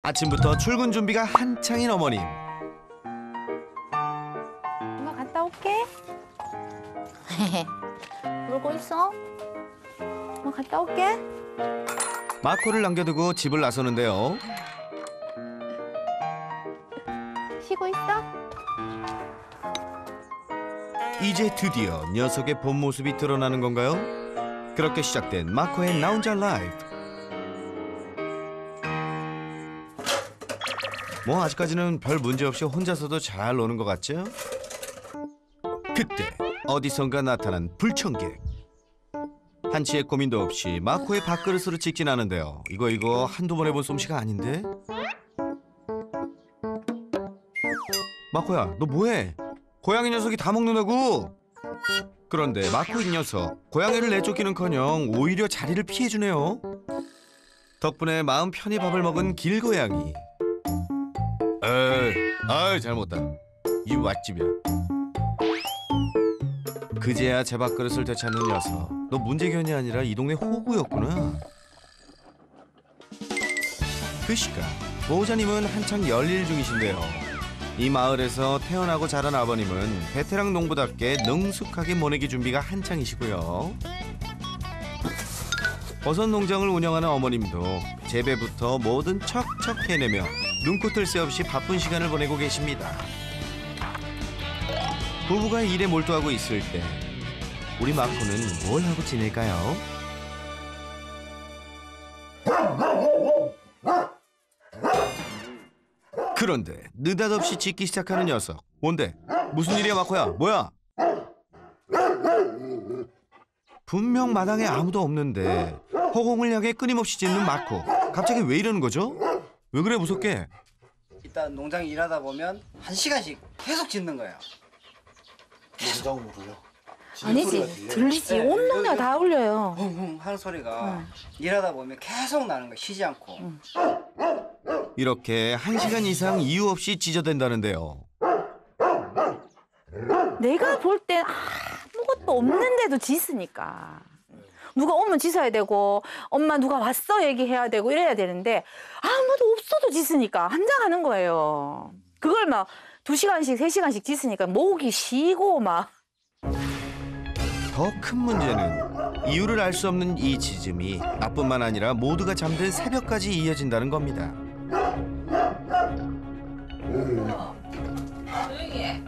아침부터 출근 준비가 한창인 어머님. 엄마 갔다 올게. 놀고 있어? 엄마 갔다 올게. 마코를 남겨두고 집을 나서는데요. 쉬고 있어? 이제 드디어 녀석의 본 모습이 드러나는 건가요? 그렇게 시작된 마코의 나 혼자 라이프. 뭐 아직까지는 별 문제 없이 혼자서도 잘 노는 것 같죠? 그때 어디선가 나타난 불청객. 한치의 고민도 없이 마코의 밥그릇으로 직진 하는데요. 이거 한두 번 해본 솜씨가 아닌데? 마코야, 너 뭐해? 고양이 녀석이 다 먹는다고! 그런데 마코 이 녀석, 고양이를 내쫓기는커녕 오히려 자리를 피해주네요. 덕분에 마음 편히 밥을 먹은 길고양이. 아이 잘 먹었다. 이 맛집이야. 그제야 제 밥그릇을 되찾는 녀석. 너 문제견이 아니라 이 동네 호구였구나. 그 시간 보호자님은 한창 열일 중이신데요. 이 마을에서 태어나고 자란 아버님은 베테랑 농부답게 능숙하게 모내기 준비가 한창이시고요. 버섯 농장을 운영하는 어머님도 재배부터 뭐든 척척 해내며 눈코 뜰 새 없이 바쁜 시간을 보내고 계십니다. 부부가 일에 몰두하고 있을 때 우리 마코는 뭘 하고 지낼까요? 그런데 느닷없이 짖기 시작하는 녀석. 뭔데? 무슨 일이야 마코야? 뭐야? 분명 마당에 아무도 없는데 허공을 향해 끊임없이 짖는 마코. 갑자기 왜 이러는 거죠? 왜 그래 무섭게? 일단 농장 일하다 보면 1시간씩 계속 짖는 거예요. 농장으로 울려? 아니지, 들리지. 온 동네가 다 울려요. 웅웅 하는 소리가 일하다 보면 계속 나는 거예요. 쉬지 않고. 이렇게 1시간 이상 이유 없이 짖어댄다는데요. 내가 볼 땐 아무것도 없는데도 짖으니까. 누가 오면 짖어야 되고 엄마 누가 왔어 얘기해야 되고 이래야 되는데 아무도 없어도 짖으니까 환장하는 거예요. 그걸 막 2시간씩 3시간씩 짖으니까 목이 쉬고 막. 더 큰 문제는 이유를 알 수 없는 이 짖음이 나뿐만 아니라 모두가 잠든 새벽까지 이어진다는 겁니다. 조용히 해.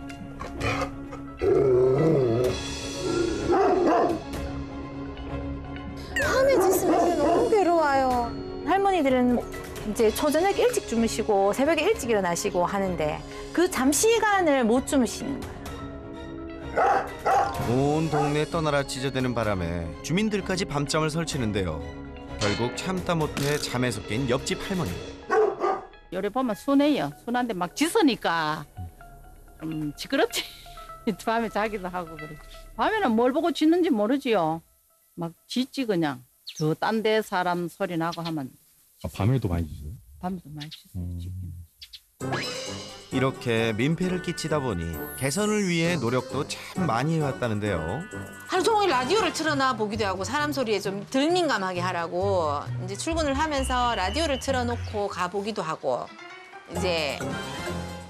밤에 짖으면 너무 괴로워요. 할머니들은 이제 초저녁 일찍 주무시고 새벽에 일찍 일어나시고 하는데 그 잠시간을 못 주무시는 거예요. 온 동네 떠나라 짖어대는 바람에 주민들까지 밤잠을 설치는데요. 결국 참다 못해 잠에서 깬 옆집 할머니. 요래 보면 순해요. 순한데 막 짖으니까 시끄럽지. 밤에 자기도 하고 그래. 밤에는 뭘 보고 짖는지 모르지요. 막 짖지 그냥. 저 딴 데 사람 소리 나고 하면. 밤에도 많이 짖어요? 밤에도 많이 짖어요. 이렇게 민폐를 끼치다 보니 개선을 위해 노력도 참 많이 해왔다는데요. 하루 종일 라디오를 틀어놔 보기도 하고 사람 소리에 좀 덜 민감하게 하라고 이제 출근을 하면서 라디오를 틀어놓고 가보기도 하고 이제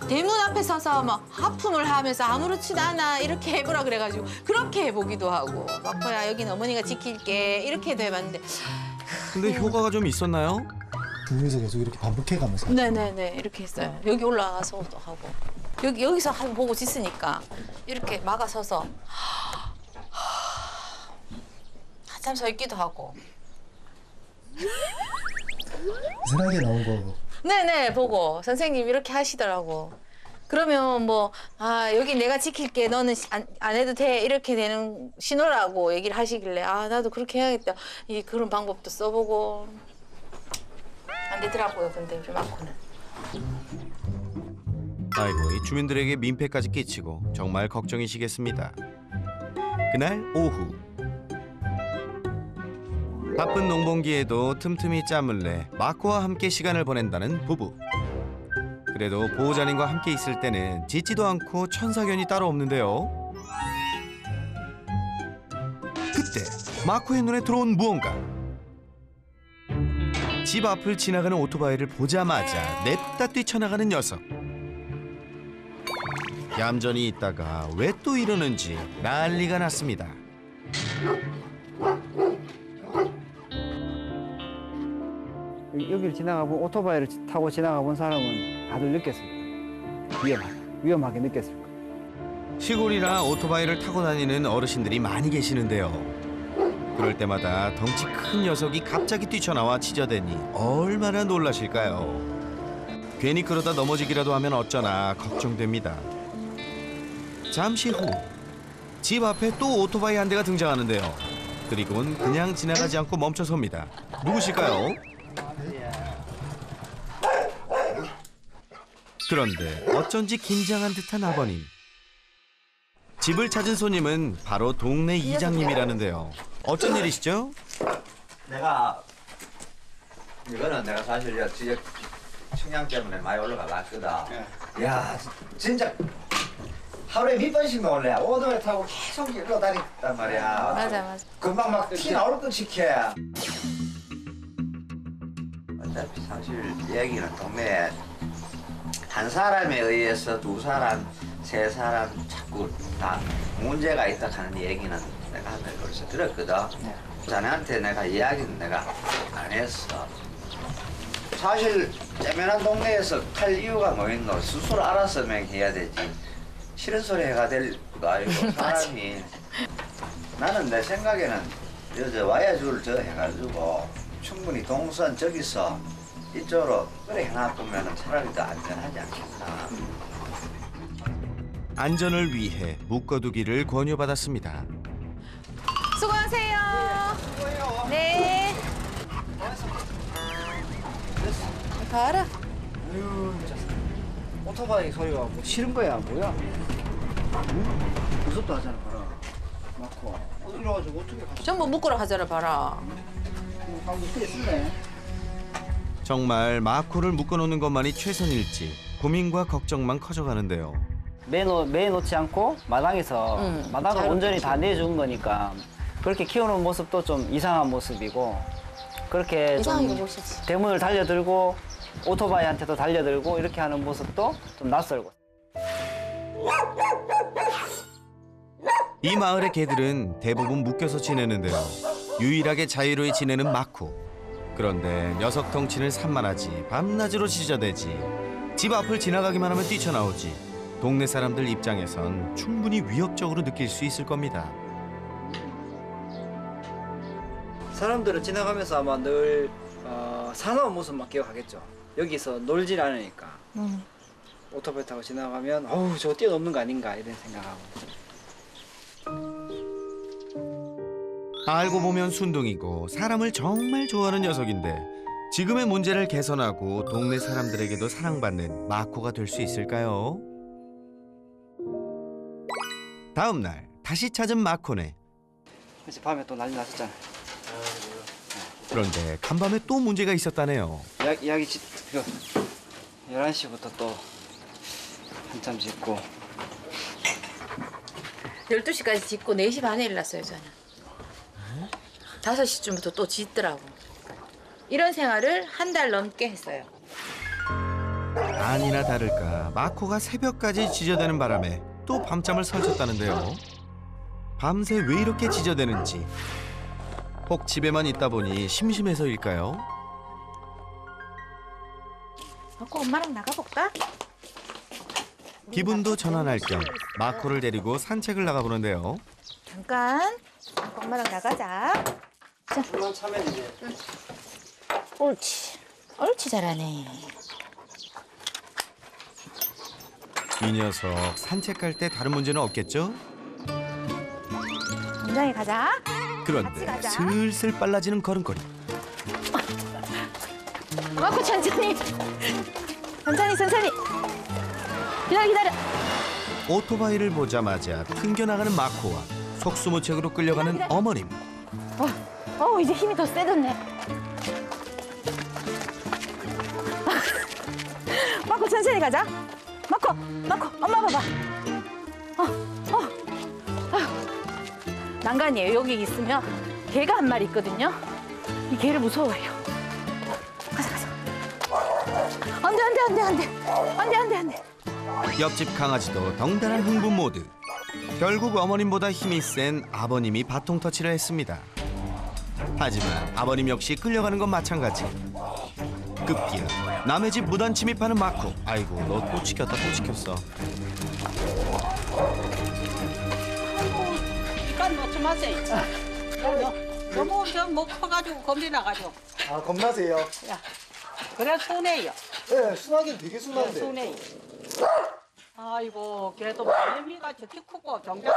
대문 앞에 서서 막 하품을 하면서 아무렇지도 않아 이렇게 해보라 그래가지고 그렇게 해보기도 하고 마코야 여기는 어머니가 지킬게 이렇게도 해봤는데 근데 효과가 좀 있었나요? 두 명이서 계속 이렇게 반복해가면서. 네네네 이렇게 했어요. 여기 올라가서도 하고 여기서 한번 보고 짖으니까 이렇게 막아서서 한참 서 있기도 하고. 이상하게 나온 거. 네네 보고 선생님 이렇게 하시더라고. 그러면 뭐 여기 내가 지킬게 너는 안 해도 돼 이렇게 되는 신호라고 얘기를 하시길래 나도 그렇게 해야겠다. 그런 방법도 써보고 안 되더라고요. 근데 우리 마코는. 아이고 이 주민들에게 민폐까지 끼치고 정말 걱정이시겠습니다. 그날 오후 바쁜 농번기에도 틈틈이 짬을 내 마코와 함께 시간을 보낸다는 부부. 그래도 보호자님과 함께 있을 때는 짖지도 않고 천사견이 따로 없는데요. 그때 마코의 눈에 들어온 무언가. 집 앞을 지나가는 오토바이를 보자마자 냅다 뛰쳐나가는 녀석. 얌전히 있다가 왜 또 이러는지 난리가 났습니다. 여기를 지나가본 오토바이를 타고 지나가본 사람은 다들 느꼈습니다. 위험하게 느꼈을 거예요. 시골이라 오토바이를 타고 다니는 어르신들이 많이 계시는데요. 그럴 때마다 덩치 큰 녀석이 갑자기 뛰쳐나와 치저대니 얼마나 놀라실까요? 괜히 그러다 넘어지기라도 하면 어쩌나 걱정됩니다. 잠시 후 집 앞에 또 오토바이 한 대가 등장하는데요. 그리고는 그냥 지나가지 않고 멈춰섭니다. 누구실까요? 그런데 어쩐지 긴장한 듯한 아버님. 집을 찾은 손님은 바로 동네 이장님이라는데요. 어쩐 일이시죠? 이거는 내가 사실 저 지역 청량 때문에 많이 올라가 봤거든. 야, 진짜 하루에 몇 번씩 놀래. 오토바이 타고 계속 일로 다녔단 말이야. 맞아. 금방 막 티 나올 듯이 해. 어차피 사실 여기는 동네에 한 사람에 의해서 두 사람, 세 사람 자꾸 다 문제가 있다 하는 얘기는 내가 한달 벌써 들었거든. 자네한테 내가 이야기는 내가 안 했어. 사실 째면한 동네에서 칼 이유가 뭐 있노? 스스로 알아서 해야 되지. 싫은 소리 해가 될 거 아니고 사람이. 나는 내 생각에는 여자 와야줄 저 해가지고 충분히 동선 저기서 이쪽으로 그래 해놔보면 차라리 더 안전하지 않겠나. 안전을 위해 묶어두기를 권유받았습니다. 수고하세요. 네. 봐라. 오토바이 소리가 뭐 싫은 거야 뭐야? 응? 무섭다 하잖아 봐라. 맞고. 이래가지고 어떻게 가서 전부 묶으러 가자라 봐라. 방금 크게 쓰네. 정말 마코를 묶어놓는 것만이 최선일지 고민과 걱정만 커져가는데요. 매놓지 않고 마당에서 마당을 온전히 다 내준 거니까 그렇게 키우는 모습도 좀 이상한 모습이고 그렇게 이상하게 좀 보시지. 대문을 달려들고 오토바이한테도 달려들고 이렇게 하는 모습도 좀 낯설고. 이 마을의 개들은 대부분 묶여서 지내는데요. 유일하게 자유로이 지내는 마코. 그런데 녀석 덩치는 산만하지 밤낮으로 짖어대지. 집 앞을 지나가기만 하면 뛰쳐나오지. 동네 사람들 입장에선 충분히 위협적으로 느낄 수 있을 겁니다. 사람들은 지나가면서 아마 늘 사나운 모습만 기억하겠죠. 여기서 놀질 않으니까. 오토바이 타고 지나가면 어우 저거 뛰어넘는 거 아닌가 이런 생각하고. 알고 보면 순둥이고 사람을 정말 좋아하는 녀석인데 지금의 문제를 개선하고 동네 사람들에게도 사랑받는 마코가 될 수 있을까요? 다음 날 다시 찾은 마코네. 그래서 밤에 또 난리 났었잖아. 그런데 간밤에 또 문제가 있었다네요. 이야기 11시부터 또 한참 짓고 12시까지 짓고 4시 반에 일났어요, 저는. 5시쯤부터 또 짓더라고. 이런 생활을 한 달 넘게 했어요. 아니나 다를까 마코가 새벽까지 짖어대는 바람에 또 밤잠을 설쳤다는데요. 밤새 왜 이렇게 짖어대는지. 혹 집에만 있다 보니 심심해서일까요? 먹고 엄마랑 나가볼까? 기분도 전환할 겸 마코를 데리고 산책을 나가보는데요. 잠깐. 엄마랑 나가자. 조금만 차면 이제 옳지. 옳지, 잘하네. 이 녀석 산책 갈 때 다른 문제는 없겠죠? 농장에 가자. 그런데 같이 가자. 슬슬 빨라지는 걸음걸이. 마코 천천히. 천천히. 기다려. 오토바이를 보자마자 튕겨나가는 마코와 속수무책으로 끌려가는 어머님. 이제 힘이 더 세졌네. 마코 천천히 가자. 마코, 엄마 봐봐. 난간이에요. 여기 있으면 개가 한 마리 있거든요. 이 개를 무서워해요. 안돼. 옆집 강아지도 덩달아 흥분 모드. 결국 어머님보다 힘이 센 아버님이 바통 터치를 했습니다. 하지만 아버님 역시 끌려가는 건 마찬가지. 급기야 남의 집 무단 침입하는 마코. 아이고 너 또 지켰다 또 지켰어. 이건 놓지 마세요. 너무 못 커가지고 겁이 나가지고. 아 겁나세요? 야, 그래 순해요. 네, 순하긴 되게 순한데. 순해요. 아이고 그래도 말미가 저렇게 크고 정작.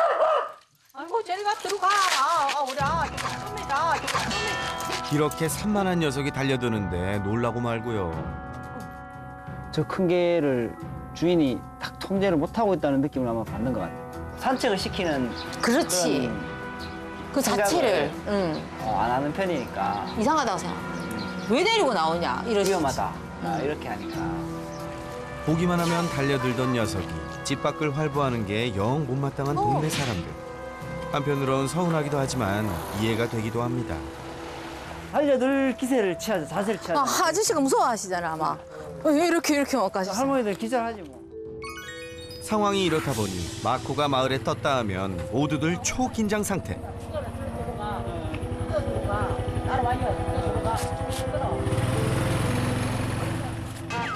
아이고 저리가 들어가. 우리 이거 씁니다. 이거 씁니다. 이렇게 산만한 녀석이 달려드는데 놀라고 말고요. 저 큰 개를 주인이 딱 통제를 못하고 있다는 느낌을 아마 받는 것 같아요. 산책을 시키는 그렇지. 그런 그 자체를 안 하는 편이니까 이상하다고 생각해. 왜 데리고 나오냐 이러시. 위험하다. 이렇게 하니까. 보기만 하면 달려들던 녀석이 집 밖을 활보하는 게 영 못마땅한 동네 사람들. 한편으론 서운하기도 하지만 이해가 되기도 합니다. 달려들 기세를 취하죠. 자세를 취하죠. 아저씨가 무서워하시잖아 아마. 왜 이렇게 막 가셨어? 할머니들 기절하지 뭐. 상황이 이렇다 보니 마코가 마을에 떴다 하면 모두들 초긴장 상태.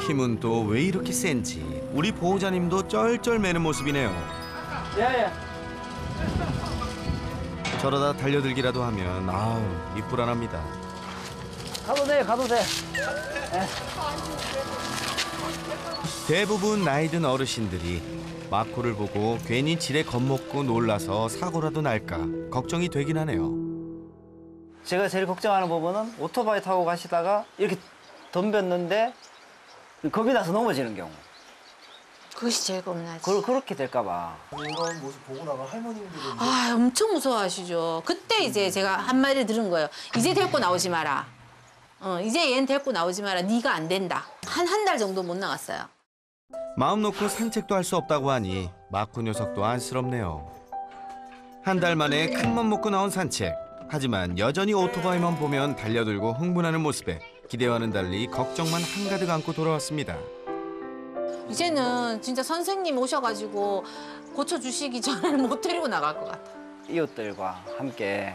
힘은 또 왜 이렇게 센지 우리 보호자님도 쩔쩔매는 모습이네요. 예. 저러다 달려들기라도 하면 아우 이 불안합니다. 가도 돼. 대부분 나이 든 어르신들이 마코를 보고 괜히 지레 겁먹고 놀라서 사고라도 날까 걱정이 되긴 하네요. 제가 제일 걱정하는 부분은 오토바이 타고 가시다가 이렇게 덤볐는데 겁이 나서 넘어지는 경우. 그것이 제일 겁나지. 그렇게 될까 봐. 이런 모습 보고 나면 할머님들은 아 엄청 무서워하시죠. 그때 이제 제가 한마디를 들은 거예요. 이제 데리고 나오지 마라. 이제 얜 데리고 나오지 마라. 네가 안 된다. 한 달 정도 못 나갔어요. 마음 놓고 산책도 할 수 없다고 하니 마코 녀석도 안쓰럽네요. 한 달 만에 큰맘 먹고 나온 산책. 하지만 여전히 오토바이만 보면 달려들고 흥분하는 모습에 기대와는 달리 걱정만 한가득 안고 돌아왔습니다. 이제는 진짜 선생님 오셔가지고 고쳐주시기 전에는 못 데리고 나갈 것 같아. 이웃들과 함께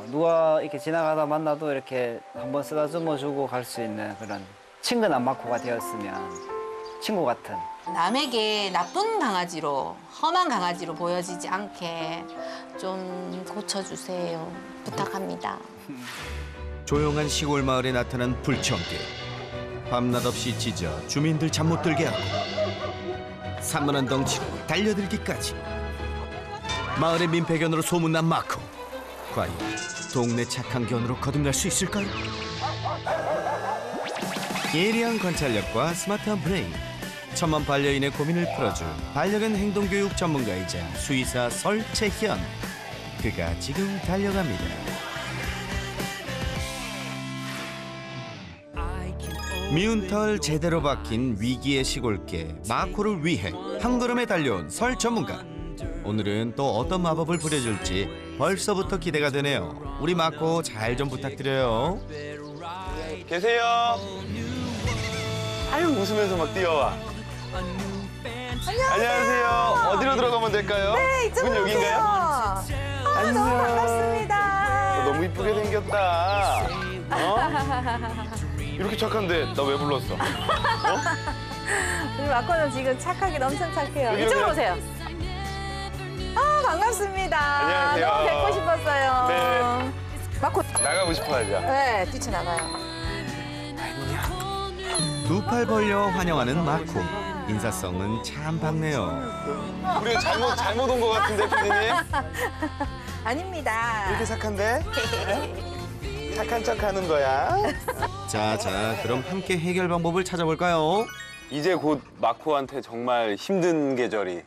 누가 이렇게 지나가다 만나도 이렇게 한번 쓰다듬어주고 갈 수 있는 그런 친근한 마코가 되었으면 친구 같은. 남에게 나쁜 강아지로, 험한 강아지로 보여지지 않게 좀 고쳐주세요. 부탁합니다. 조용한 시골 마을에 나타난 불청개. 밤낮 없이 짖어 주민들 잠 못 들게 하고 산만한 덩치로 달려들기까지. 마을의 민폐견으로 소문난 마코. 과연 동네 착한 견으로 거듭날 수 있을까요? 예리한 관찰력과 스마트한 브레인. 천만 반려인의 고민을 풀어줄 반려견 행동교육 전문가이자 수의사 설채현. 그가 지금 달려갑니다. 미운 털 제대로 박힌 위기의 시골개 마코를 위해 한 걸음에 달려온 설 전문가. 오늘은 또 어떤 마법을 부려줄지 벌써부터 기대가 되네요. 우리 마코 잘 좀 부탁드려요. 계세요. 아유 웃으면서 막 뛰어와. 안녕하세요. 어디로 들어가면 될까요? 네, 이쪽으로 문 여긴가요? 오세요. 너무 반갑습니다. 너무 이쁘게 생겼다. 이렇게 착한데 나 왜 불렀어? 우리 마코는 지금 착하긴 엄청 착해요. 여기, 이쪽으로 여기. 오세요. 반갑습니다. 안녕하세요. 너무 뵙고 싶었어요. 네. 마코, 나가고 싶어 하죠. 네, 뛰쳐나가요. 두 팔 벌려 환영하는 마코. 인사성은 참 밝네요. 우리 잘못 온 것 같은데 피디님? 아닙니다. 이렇게 착한데? 착한 척하는 거야. 자, 그럼 함께 해결 방법을 찾아볼까요? 이제 곧 마코한테 정말 힘든 계절이.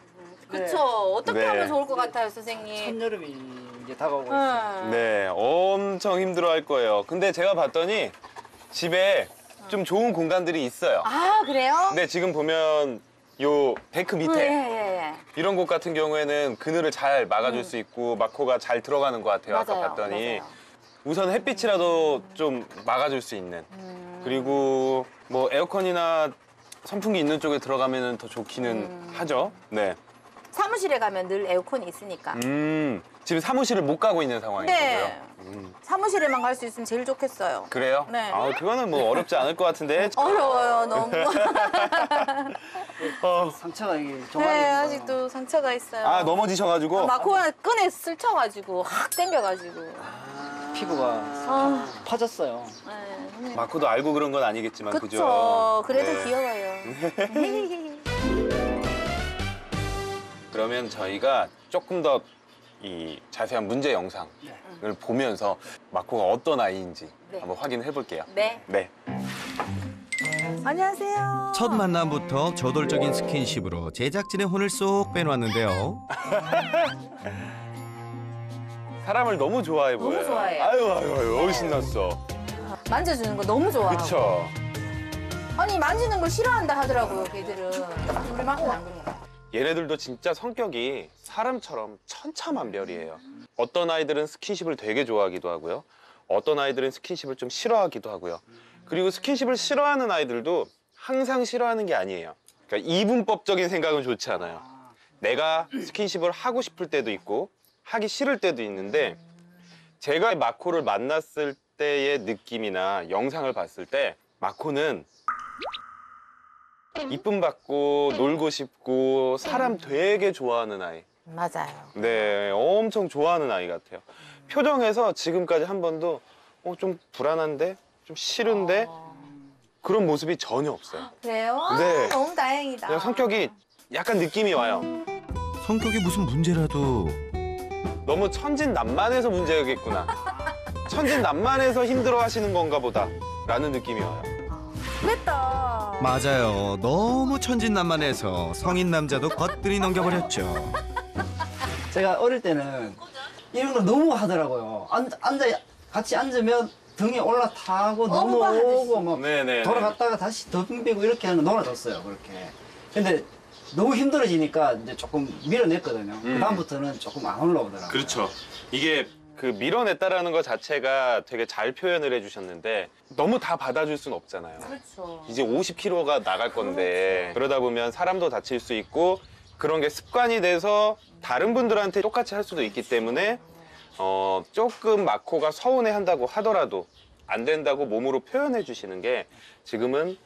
그쵸. 어떻게 네. 하면 좋을 것 같아요, 선생님? 한여름이 이제 다가오고 있어요. 네, 엄청 힘들어할 거예요. 근데 제가 봤더니 집에 좀 좋은 공간들이 있어요. 아, 그래요? 근데 지금 보면 요 데크 밑에 예. 이런 곳 같은 경우에는 그늘을 잘 막아줄 수 있고 마코가 잘 들어가는 것 같아요. 아까 봤더니. 맞아요. 우선 햇빛이라도 좀 막아줄 수 있는. 그리고 뭐 에어컨이나 선풍기 있는 쪽에 들어가면 더 좋기는 하죠. 네. 사무실에 가면 늘 에어컨이 있으니까. 지금 사무실을 못 가고 있는 상황이고요. 네. 사무실에만 갈 수 있으면 제일 좋겠어요. 그래요? 네. 아, 그거는 뭐 어렵지 않을 것 같은데. 어려워요, 너무. 상처가 이게 종아리에 네, 있어요. 아직도 상처가 있어요. 아, 넘어지셔가지고. 마코가 끈에 스쳐가지고 확 당겨가지고. 피부가 아, 파졌어요. 네. 마코도 알고 그런 건 아니겠지만, 그죠? 그쵸. 그래도 네. 귀여워요. 그러면 저희가 조금 더 이 자세한 문제 영상을 보면서 마코가 어떤 아이인지 네. 한번 확인해 볼게요. 네. 네. 안녕하세요. 첫 만남부터 저돌적인 스킨십으로 제작진의 혼을 쏙 빼놓았는데요. 사람을 너무 좋아해 너무 보여요. 좋아해요. 아유, 신났어. 만져주는 거 너무 좋아하고. 그쵸? 아니, 만지는 걸 싫어한다 하더라고요, 걔들은. 우리만큼은 안 그런 거. 얘네들도 진짜 성격이 사람처럼 천차만별이에요. 어떤 아이들은 스킨십을 되게 좋아하기도 하고요. 어떤 아이들은 스킨십을 좀 싫어하기도 하고요. 그리고 스킨십을 싫어하는 아이들도 항상 싫어하는 게 아니에요. 그러니까 이분법적인 생각은 좋지 않아요. 내가 스킨십을 하고 싶을 때도 있고 하기 싫을 때도 있는데 제가 마코를 만났을 때의 느낌이나 영상을 봤을 때 마코는 이쁨 받고 놀고 싶고 사람 되게 좋아하는 아이. 맞아요. 네, 엄청 좋아하는 아이 같아요. 표정에서 지금까지 한 번도 좀 불안한데? 좀 싫은데? 그런 모습이 전혀 없어요. 그래요? 네. 너무 다행이다. 그냥 성격이 약간 느낌이 와요. 성격이 무슨 문제라도 너무 천진난만해서 문제겠구나. 천진난만해서 힘들어 하시는 건가 보다. 라는 느낌이 와요. 그랬다. 맞아요. 너무 천진난만해서 성인 남자도 겉들이 넘겨버렸죠. 제가 어릴 때는 이런 걸 너무 하더라고요. 같이 앉으면 등에 올라타고 넘어오고 막 네네. 돌아갔다가 다시 덤비고 이렇게 하는 거 놀아줬어요, 그렇게. 근데 너무 힘들어지니까 이제 조금 밀어냈거든요. 그다음부터는 조금 안 올라오더라고요. 그렇죠. 이게 그 밀어냈다라는 것 자체가 되게 잘 표현을 해주셨는데 너무 다 받아줄 순 없잖아요. 그렇죠. 이제 50kg가 나갈 건데 그러다 보면 사람도 다칠 수 있고 그런 게 습관이 돼서 다른 분들한테 똑같이 할 수도 있기 때문에 조금 마코가 서운해한다고 하더라도 안 된다고 몸으로 표현해 주시는 게 지금은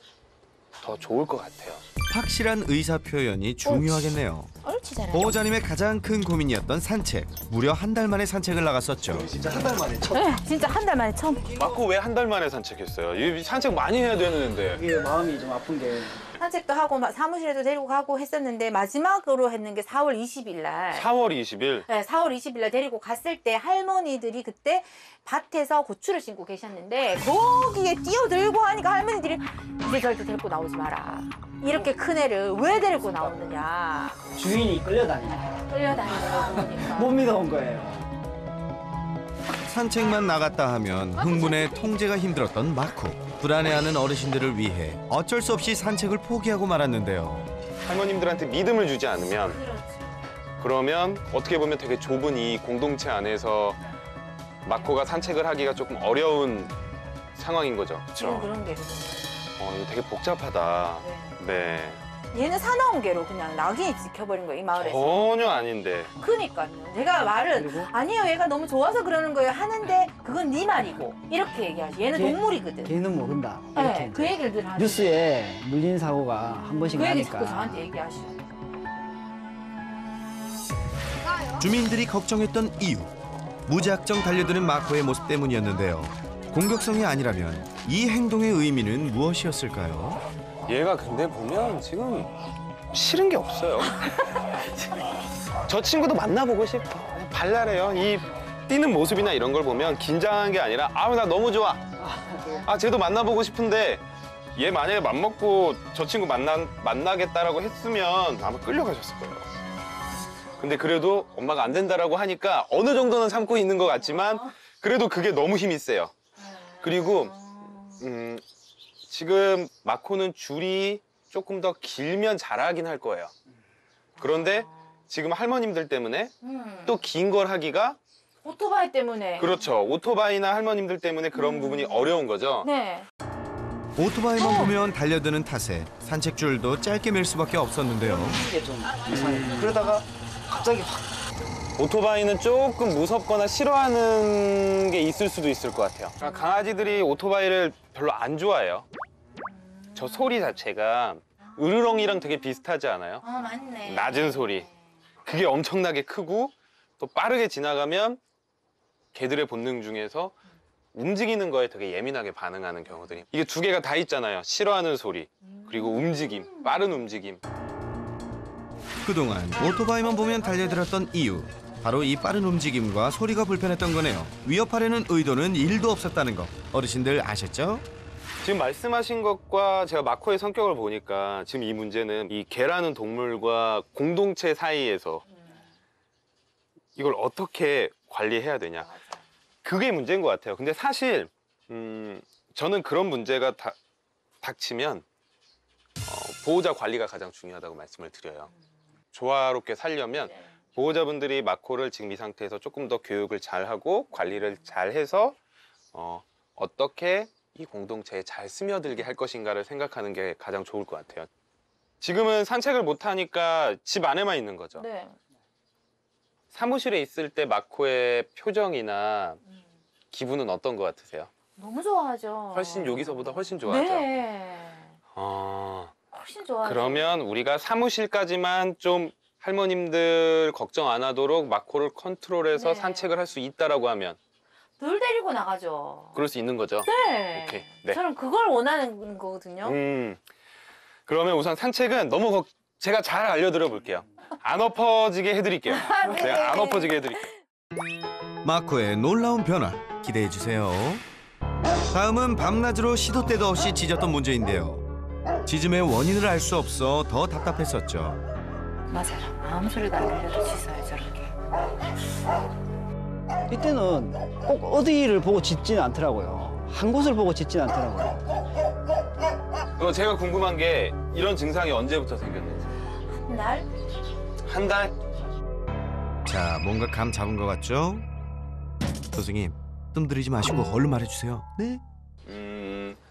더 좋을 것 같아요. 확실한 의사 표현이 중요하겠네요. 옳지, 잘해. 보호자님의 가장 큰 고민이었던 산책. 무려 한 달 만에 산책을 나갔었죠. 진짜 한 달 만에 첫. 네, 진짜 한 달 만에 처음. 마코 왜 한 달 만에 산책했어요? 이 산책 많이 해야 되는데. 이게 마음이 좀 아픈 게 산책도 하고 사무실에도 데리고 가고 했었는데 마지막으로 했는 게 4월 20일 날. 4월 20일. 네, 4월 20일 날 데리고 갔을 때 할머니들이 그때 밭에서 고추를 심고 계셨는데 거기에 뛰어들고 하니까 할머니들이 이제 절대 데리고 나오지 마라. 이렇게 큰 애를 왜 데리고 나오느냐. 주인이 끌려다니니까 끌려다니는 거 보니까. 못 믿어온 거예요. 산책만 나갔다 하면 흥분에 통제가 힘들었던 마코. 불안해하는 어르신들을 위해 어쩔 수 없이 산책을 포기하고 말았는데요. 할머님들한테 믿음을 주지 않으면 그러면 어떻게 보면 되게 좁은 이 공동체 안에서 마코가 산책을 하기가 조금 어려운 상황인 거죠. 지금 그렇죠? 그런 게. 이거 되게 복잡하다. 네. 얘는 사나운 개로 그냥 낙인이 찍혀버린 거예요, 이 마을에서. 전혀 아닌데. 그니까요. 제가 말은 아니에요, 얘가 너무 좋아서 그러는 거예요 하는데 그건 네 말이고 이렇게 얘기하지. 얘는 동물이거든. 걔는 모른다. 이렇게 네, 그 얘기를 늘 하죠. 뉴스에 물린 사고가 한 번씩 그 얘기 나니까. 듣고 저한테 얘기하시오. 주민들이 걱정했던 이유. 무작정 달려드는 마코의 모습 때문이었는데요. 공격성이 아니라면 이 행동의 의미는 무엇이었을까요? 얘가 근데 보면 지금 싫은 게 없어요. 저 친구도 만나보고 싶어. 발랄해요. 이 뛰는 모습이나 이런 걸 보면 긴장한 게 아니라 나 너무 좋아. 쟤도 만나보고 싶은데 얘 만약에 맘먹고 저 친구 만나겠다라고 했으면 아마 끌려가셨을 거예요. 근데 그래도 엄마가 안 된다라고 하니까 어느 정도는 참고 있는 것 같지만 그래도 그게 너무 힘이 세요. 그리고 지금 마코는 줄이 조금 더 길면 잘하긴 할 거예요. 그런데 지금 할머님들 때문에 또 긴 걸 하기가 오토바이 때문에. 그렇죠. 오토바이나 할머님들 때문에 그런 부분이 어려운 거죠. 네. 오토바이만 보면 달려드는 탓에 산책줄도 짧게 멜 수밖에 없었는데요. 이게 좀 이상해요. 그러다가 갑자기 확 오토바이는 조금 무섭거나 싫어하는 게 있을 수도 있을 것 같아요. 강아지들이 오토바이를 별로 안 좋아해요. 저 소리 자체가 으르렁이랑 되게 비슷하지 않아요? 맞네. 낮은 소리. 그게 엄청나게 크고 또 빠르게 지나가면 개들의 본능 중에서 움직이는 거에 되게 예민하게 반응하는 경우들이. 이게 두 개가 다 있잖아요. 싫어하는 소리, 그리고 움직임, 빠른 움직임. 그동안 오토바이만 보면 달려들었던 이유. 바로 이 빠른 움직임과 소리가 불편했던 거네요. 위협하려는 의도는 1도 없었다는 거. 어르신들 아셨죠? 지금 말씀하신 것과 제가 마코의 성격을 보니까 지금 이 문제는 이 개라는 동물과 공동체 사이에서 이걸 어떻게 관리해야 되냐. 그게 문제인 것 같아요. 근데 사실 저는 그런 문제가 닥치면 보호자 관리가 가장 중요하다고 말씀을 드려요. 조화롭게 살려면 보호자분들이 마코를 지금 이 상태에서 조금 더 교육을 잘하고 관리를 잘해서 어떻게 이 공동체에 잘 스며들게 할 것인가를 생각하는 게 가장 좋을 것 같아요. 지금은 산책을 못하니까 집 안에만 있는 거죠. 네. 사무실에 있을 때 마코의 표정이나 기분은 어떤 것 같으세요? 너무 좋아하죠. 훨씬 여기서보다 훨씬 좋아하죠? 네. 훨씬 좋아하죠. 그러면 우리가 사무실까지만 좀 할머님들 걱정 안 하도록 마코를 컨트롤해서 네. 산책을 할 수 있다라고 하면 늘 데리고 나가죠. 그럴 수 있는 거죠? 네. 오케이. 네. 저는 그걸 원하는 거거든요. 그러면 우선 산책은 너무 제가 잘 알려드려 볼게요. 안 엎어지게 해드릴게요. 네. 제가 안 엎어지게 해드릴게요. 마코의 놀라운 변화 기대해 주세요. 다음은 밤낮으로 시도 때도 없이 짖었던 문제인데요. 짖음의 원인을 알 수 없어 더 답답했었죠. 맞아요. 아무 소리도 안 들려도 짖어요, 저렇게. 이때는 꼭 어디를 보고 짖지는 않더라고요. 한 곳을 보고 짖지는 않더라고요. 제가 궁금한 게 이런 증상이 언제부터 생겼는지. 한 날? 한 달? 자, 뭔가 감 잡은 것 같죠? 선생님, 뜸들이지 마시고 얼른 말해주세요. 네?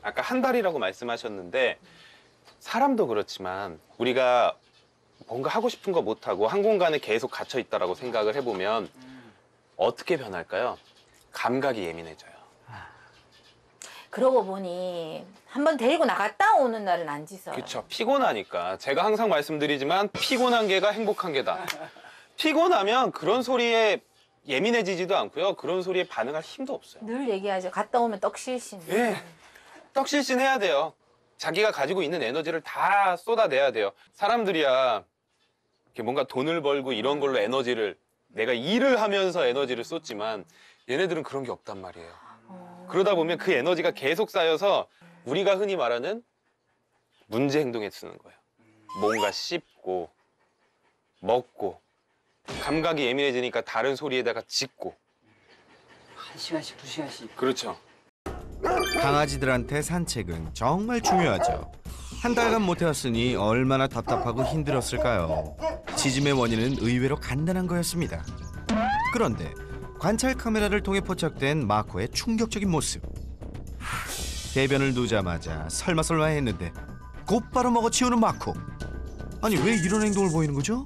아까 한 달이라고 말씀하셨는데 사람도 그렇지만 우리가 뭔가 하고 싶은 거 못하고 한 공간에 계속 갇혀 있다라고 생각을 해보면 어떻게 변할까요? 감각이 예민해져요. 그러고 보니 한번 데리고 나갔다 오는 날은 안 짖어요. 그렇죠. 피곤하니까. 제가 항상 말씀드리지만 피곤한 개가 행복한 개다. 피곤하면 그런 소리에 예민해지지도 않고요. 그런 소리에 반응할 힘도 없어요. 늘 얘기하죠. 갔다 오면 떡실신. 예, 떡실신 해야 돼요. 자기가 가지고 있는 에너지를 다 쏟아내야 돼요. 사람들이야 이렇게 뭔가 돈을 벌고 이런 걸로 에너지를 내가 일을 하면서 에너지를 쏟지만 얘네들은 그런 게 없단 말이에요. 그러다 보면 그 에너지가 계속 쌓여서 우리가 흔히 말하는 문제 행동에 쓰는 거예요. 뭔가 씹고 먹고 감각이 예민해지니까 다른 소리에다가 짖고. 1시간씩, 2시간씩. 그렇죠. 강아지들한테 산책은 정말 중요하죠. 한 달간 못 해왔으니 얼마나 답답하고 힘들었을까요? 짖음의 원인은 의외로 간단한 거였습니다. 그런데 관찰 카메라를 통해 포착된 마코의 충격적인 모습. 대변을 누자마자 설마설마 했는데 곧바로 먹어치우는 마코. 아니, 왜 이런 행동을 보이는 거죠?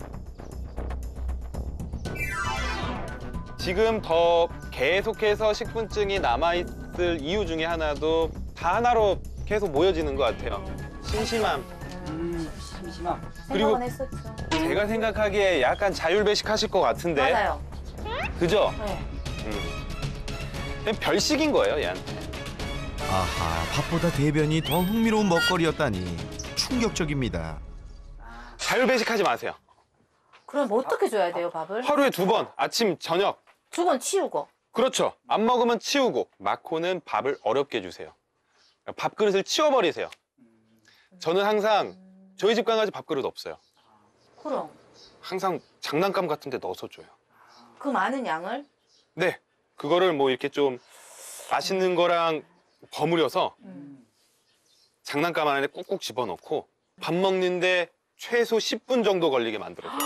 지금 더 계속해서 식분증이 남아있을 이유 중에 하나도 다 하나로 계속 모여지는 것 같아요. 심심함. 심심함. 그리고 생각은 했었죠. 제가 생각하기에 약간 자율배식하실 것 같은데. 맞아요. 그죠? 네. 그냥 별식인 거예요, 얘한테. 아하, 밥보다 대변이 더 흥미로운 먹거리였다니 충격적입니다. 자율배식하지 마세요. 그럼 어떻게 줘야 돼요, 밥을? 하루에 2번, 아침, 저녁. 두 번 치우고. 그렇죠. 안 먹으면 치우고. 마코는 밥을 어렵게 주세요. 밥그릇을 치워버리세요. 저는 항상 저희 집 강아지 밥그릇 없어요. 그럼 항상 장난감 같은 데 넣어서 줘요. 그 많은 양을? 네. 그거를 뭐 이렇게 좀 맛있는 거랑 버무려서 장난감 안에 꾹꾹 집어넣고 밥 먹는데 최소 10분 정도 걸리게 만들어줘요.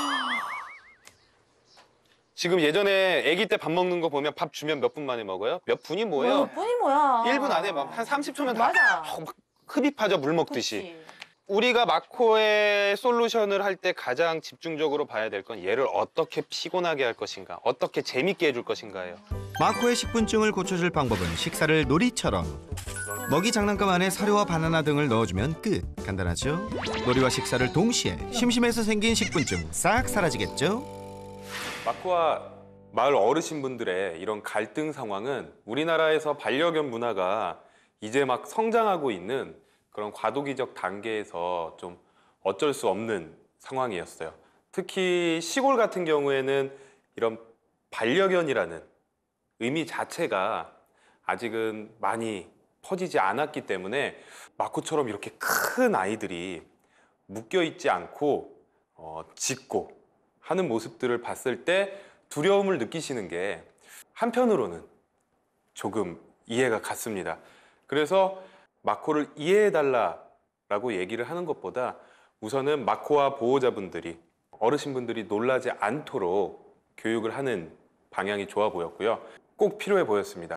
지금 예전에 아기 때 밥 먹는 거 보면 밥 주면 몇 분 만에 먹어요? 몇 분이 뭐예요? 뿐이 뭐야. 1분 안에 막 한 30초면 다 맞아. 막 흡입하죠, 물 먹듯이. 그치. 우리가 마코의 솔루션을 할 때 가장 집중적으로 봐야 될 건 얘를 어떻게 피곤하게 할 것인가, 어떻게 재밌게 해줄 것인가예요. 마코의 식분증을 고쳐줄 방법은 식사를 놀이처럼. 먹이 장난감 안에 사료와 바나나 등을 넣어주면 끝. 간단하죠? 놀이와 식사를 동시에 심심해서 생긴 식분증 싹 사라지겠죠? 마코와 마을 어르신분들의 이런 갈등 상황은 우리나라에서 반려견 문화가 이제 막 성장하고 있는 그런 과도기적 단계에서 좀 어쩔 수 없는 상황이었어요. 특히 시골 같은 경우에는 이런 반려견이라는 의미 자체가 아직은 많이 퍼지지 않았기 때문에 마코처럼 이렇게 큰 아이들이 묶여 있지 않고 짖고 하는 모습들을 봤을 때 두려움을 느끼시는 게 한편으로는 조금 이해가 갔습니다. 그래서 마코를 이해해달라고 얘기를 하는 것보다 우선은 마코와 보호자분들이, 어르신분들이 놀라지 않도록 교육을 하는 방향이 좋아 보였고요. 꼭 필요해 보였습니다.